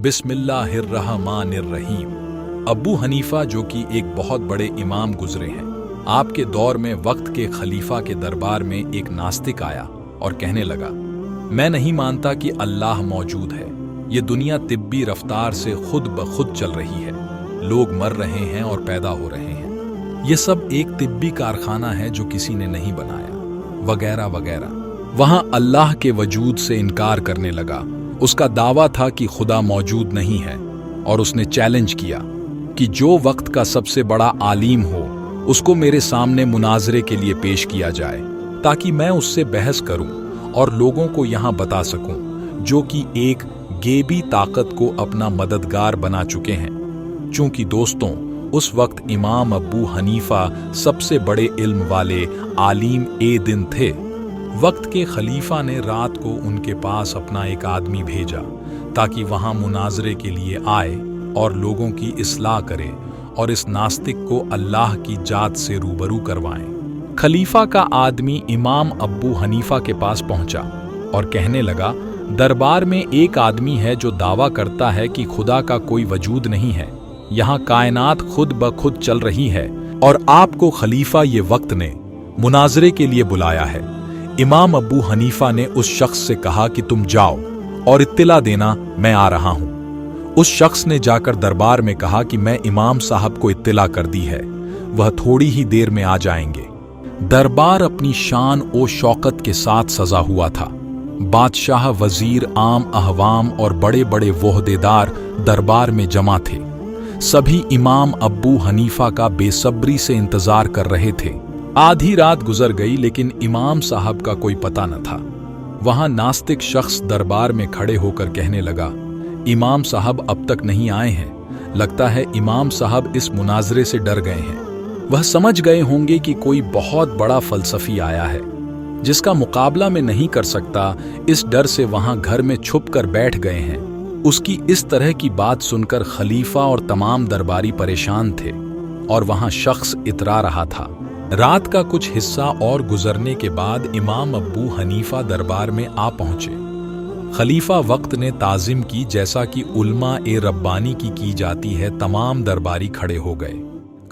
बिस्मिल्लाहिर्रहमानिर्रहीम। अबू हनीफा जो कि एक बहुत बड़े इमाम गुजरे हैं, आपके दौर में वक्त के खलीफा के दरबार में एक नास्तिक आया और कहने लगा, मैं नहीं मानता कि अल्लाह मौजूद है। ये दुनिया तिब्बी रफ्तार से खुद ब खुद चल रही है, लोग मर रहे हैं और पैदा हो रहे हैं। ये सब एक तिब्बी कारखाना है जो किसी ने नहीं बनाया, वगैरह वगैरह। वहां अल्लाह के वजूद से इनकार करने लगा। उसका दावा था कि खुदा मौजूद नहीं है और उसने चैलेंज किया कि जो वक्त का सबसे बड़ा आलिम हो उसको मेरे सामने मुनाजरे के लिए पेश किया जाए, ताकि मैं उससे बहस करूं और लोगों को यहां बता सकूं, जो कि एक गेबी ताकत को अपना मददगार बना चुके हैं। चूंकि दोस्तों, उस वक्त इमाम अबू हनीफा सबसे बड़े इल्म वाले आलिम ए दिन थे। वक्त के खलीफा ने रात को उनके पास अपना एक आदमी भेजा ताकि वहां मुनाजरे के लिए आए और लोगों की इस्लाह करे और इस नास्तिक को अल्लाह की जात से रूबरू करवाएं। खलीफा का आदमी इमाम अबू हनीफा के पास पहुंचा और कहने लगा, दरबार में एक आदमी है जो दावा करता है कि खुदा का कोई वजूद नहीं है। यहाँ कायनात खुद ब खुद चल रही है और आपको खलीफा ये वक्त ने मुनाजरे के लिए बुलाया है। इमाम अबू हनीफा ने उस शख्स से कहा कि तुम जाओ और इत्तिला देना, मैं आ रहा हूं। उस शख्स ने जाकर दरबार में कहा कि मैं इमाम साहब को इत्तिला कर दी है, वह थोड़ी ही देर में आ जाएंगे। दरबार अपनी शान ओ शौकत के साथ सजा हुआ था। बादशाह, वजीर, आम अहवाम और बड़े बड़े वोहदेदार दरबार में जमा थे। सभी इमाम अब्बू हनीफा का बेसब्री से इंतजार कर रहे थे। आधी रात गुजर गई लेकिन इमाम साहब का कोई पता न था। वहां नास्तिक शख्स दरबार में खड़े होकर कहने लगा, इमाम साहब अब तक नहीं आए हैं। लगता है इमाम साहब इस मुनाजरे से डर गए हैं। वह समझ गए होंगे कि कोई बहुत बड़ा फलसफी आया है जिसका मुकाबला में नहीं कर सकता। इस डर से वहां घर में छुप कर बैठ गए हैं। उसकी इस तरह की बात सुनकर खलीफा और तमाम दरबारी परेशान थे और वहां शख्स इतरा रहा था। रात का कुछ हिस्सा और गुजरने के बाद इमाम अब्बू हनीफा दरबार में आ पहुंचे। खलीफा वक्त ने ताजिम की जैसा कि उल्मा ए रब्बानी की जाती है। तमाम दरबारी खड़े हो गए।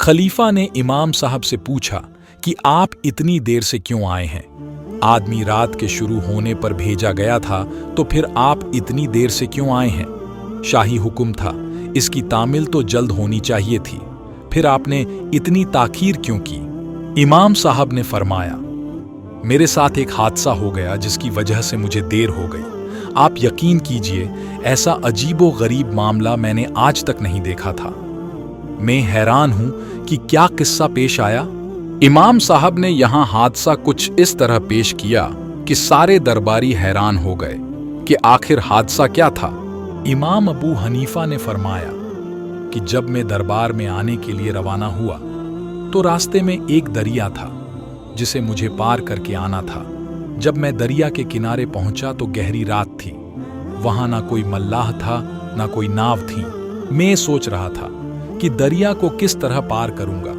खलीफा ने इमाम साहब से पूछा कि आप इतनी देर से क्यों आए हैं? आदमी रात के शुरू होने पर भेजा गया था, तो फिर आप इतनी देर से क्यों आए हैं? शाही हुक्म था, इसकी तामील तो जल्द होनी चाहिए थी, फिर आपने इतनी ताखीर क्यों की? इमाम साहब ने फरमाया, मेरे साथ एक हादसा हो गया जिसकी वजह से मुझे देर हो गई। आप यकीन कीजिए, ऐसा अजीबो गरीब मामला मैंने आज तक नहीं देखा था। मैं हैरान हूं कि क्या किस्सा पेश आया। इमाम साहब ने यहां हादसा कुछ इस तरह पेश किया कि सारे दरबारी हैरान हो गए कि आखिर हादसा क्या था। इमाम अबू हनीफा ने फरमाया कि जब मैं दरबार में आने के लिए रवाना हुआ तो रास्ते में एक दरिया था जिसे मुझे पार करके आना था। जब मैं दरिया के किनारे पहुंचा तो गहरी रात थी। वहां ना कोई मल्लाह था ना कोई नाव थी। मैं सोच रहा था कि दरिया को किस तरह पार करूंगा।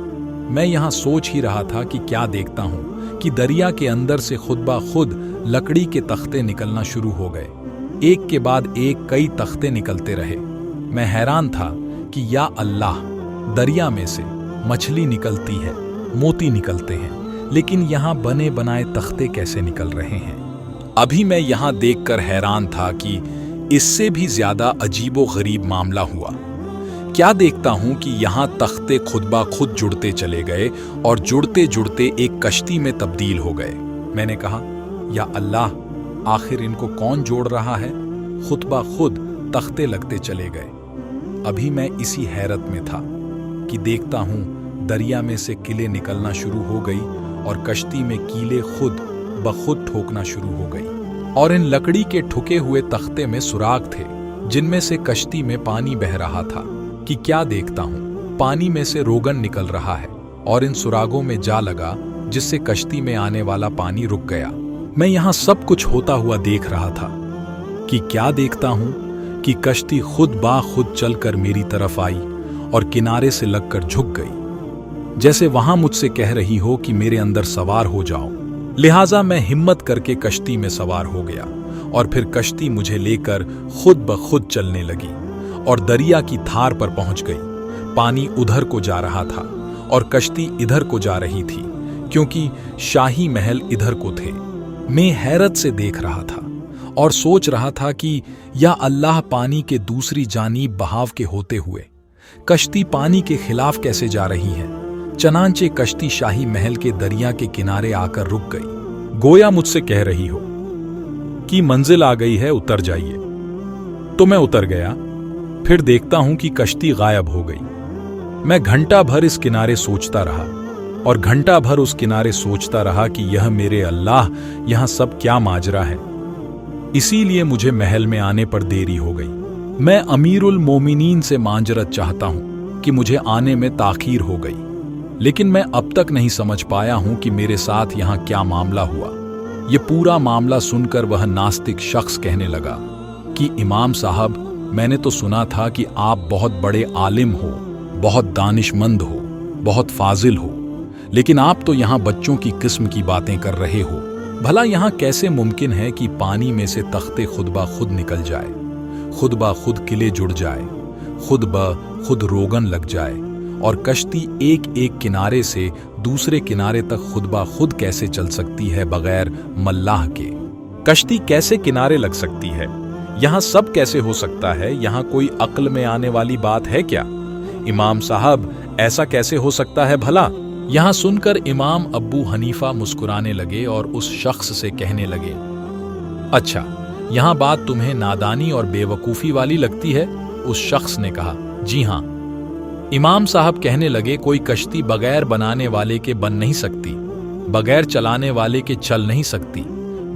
मैं यहां सोच ही रहा था कि क्या देखता हूं कि दरिया के अंदर से खुद ब खुद लकड़ी के तख्ते निकलना शुरू हो गए। एक के बाद एक कई तख्ते निकलते रहे। मैं हैरान था कि या अल्लाह, दरिया में से मछली निकलती है, मोती निकलते हैं, लेकिन यहां बने बनाए तख्ते कैसे निकल रहे हैं? अभी मैं यहां देखकर हैरान था कि इससे भी ज्यादा अजीबो गरीब मामला हुआ। क्या देखता हूं कि यहां तख्ते खुद ब खुद जुड़ते चले गए और जुड़ते जुड़ते एक कश्ती में तब्दील हो गए। मैंने कहा, या अल्लाह, आखिर इनको कौन जोड़ रहा है? खुद ब खुद तख्ते लगते चले गए। अभी मैं इसी हैरत में था कि देखता हूं दरिया में से किले निकलना शुरू हो गई और कश्ती में कीले खुद ब खुद ठोकना शुरू हो गई और इन लकड़ी के ठुके हुए तख्ते में सुराग थे जिनमें से कश्ती में पानी बह रहा था। कि क्या देखता हूं, पानी में से रोगन निकल रहा है और इन सुरागों में जा लगा जिससे कश्ती में आने वाला पानी रुक गया। मैं यहां सब कुछ होता हुआ देख रहा था कि क्या देखता हूं कि कश्ती खुद बा खुद चलकर मेरी तरफ आई और किनारे से लगकर झुक गई, जैसे वहां मुझसे कह रही हो कि मेरे अंदर सवार हो जाओ। लिहाजा मैं हिम्मत करके कश्ती में सवार हो गया और फिर कश्ती मुझे लेकर खुद ब खुद चलने लगी और दरिया की धार पर पहुंच गई। पानी उधर को जा रहा था और कश्ती इधर को जा रही थी, क्योंकि शाही महल इधर को थे। मैं हैरत से देख रहा था और सोच रहा था कि या अल्लाह, पानी के दूसरी जानीब बहाव के होते हुए कश्ती पानी के खिलाफ कैसे जा रही है। चनांचे कश्ती शाही महल के दरिया के किनारे आकर रुक गई, गोया मुझसे कह रही हो कि मंजिल आ गई है, उतर जाइए। तो मैं उतर गया। फिर देखता हूं कि कश्ती गायब हो गई। मैं घंटा भर इस किनारे सोचता रहा और घंटा भर उस किनारे सोचता रहा कि यह मेरे अल्लाह, यहां सब क्या माजरा है। इसीलिए मुझे महल में आने पर देरी हो गई। मैं अमीरुल मोमिनीन से मांजरत चाहता हूं कि मुझे आने में ताखीर हो गई, लेकिन मैं अब तक नहीं समझ पाया हूं कि मेरे साथ यहां क्या मामला हुआ। ये पूरा मामला सुनकर वह नास्तिक शख्स कहने लगा कि इमाम साहब, मैंने तो सुना था कि आप बहुत बड़े आलिम हो, बहुत दानिशमंद हो, बहुत फाजिल हो, लेकिन आप तो यहाँ बच्चों की किस्म की बातें कर रहे हो। भला यहाँ कैसे मुमकिन है कि पानी में से तख्ते खुद ब खुद निकल जाए, खुद ब खुद किले जुड़ जाए, खुद ब खुद रोगन लग जाए, और कश्ती एक एक किनारे से दूसरे किनारे तक खुद ब खुद कैसे चल सकती है बगैर मल्लाह के? कश्ती कैसे किनारे लग सकती है? यहाँ सब कैसे हो सकता है? यहाँ कोई अक्ल में आने वाली बात है क्या? इमाम साहब, ऐसा कैसे हो सकता है भला? यहाँ सुनकर इमाम अब्बू हनीफा मुस्कुराने लगे और उस शख्स से कहने लगे, अच्छा, यहाँ बात तुम्हें नादानी और बेवकूफ़ी वाली लगती है? उस शख्स ने कहा, जी हाँ। इमाम साहब कहने लगे, कोई कश्ती बगैर बनाने वाले के बन नहीं सकती, बगैर चलाने वाले के चल नहीं सकती,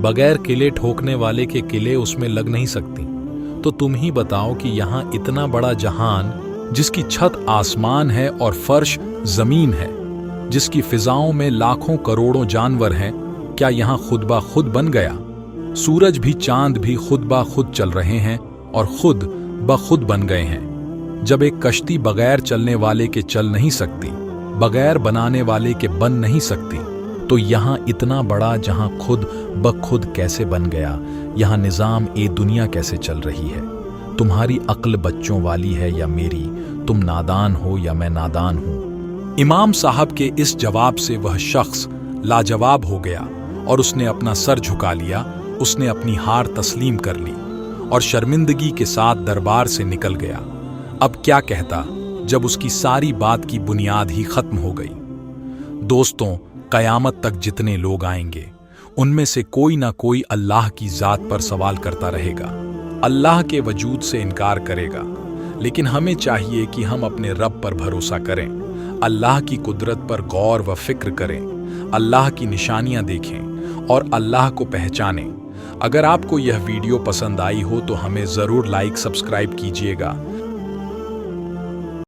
बगैर किले ठोकने वाले के किले उसमें लग नहीं सकती। तो तुम ही बताओ कि यहाँ इतना बड़ा जहान, जिसकी छत आसमान है और फर्श जमीन है, जिसकी फिजाओं में लाखों करोड़ों जानवर हैं, क्या यहाँ खुद ब खुद बन गया? सूरज भी चांद भी खुद ब खुद चल रहे हैं और खुद ब खुद बन गए हैं। जब एक कश्ती बगैर चलने वाले के चल नहीं सकती, बगैर बनाने वाले के बन नहीं सकती, तो यहाँ इतना बड़ा जहां खुद ब खुद कैसे बन गया? यहाँ निज़ाम ए दुनिया कैसे चल रही है? तुम्हारी अक्ल बच्चों वाली है या मेरी? तुम नादान हो या मैं नादान हूं? इमाम साहब के इस जवाब से वह शख्स लाजवाब हो गया और उसने अपना सर झुका लिया। उसने अपनी हार तस्लीम कर ली और शर्मिंदगी के साथ दरबार से निकल गया। अब क्या कहता जब उसकी सारी बात की बुनियाद ही खत्म हो गई। दोस्तों, कयामत तक जितने लोग आएंगे, उनमें से कोई ना कोई अल्लाह की जात पर सवाल करता रहेगा, अल्लाह के वजूद से इनकार करेगा। लेकिन हमें चाहिए कि हम अपने रब पर भरोसा करें, अल्लाह की कुदरत पर गौर व फिक्र करें, अल्लाह की निशानियां देखें और अल्लाह को पहचानें। अगर आपको यह वीडियो पसंद आई हो तो हमें ज़रूर लाइक सब्सक्राइब कीजिएगा।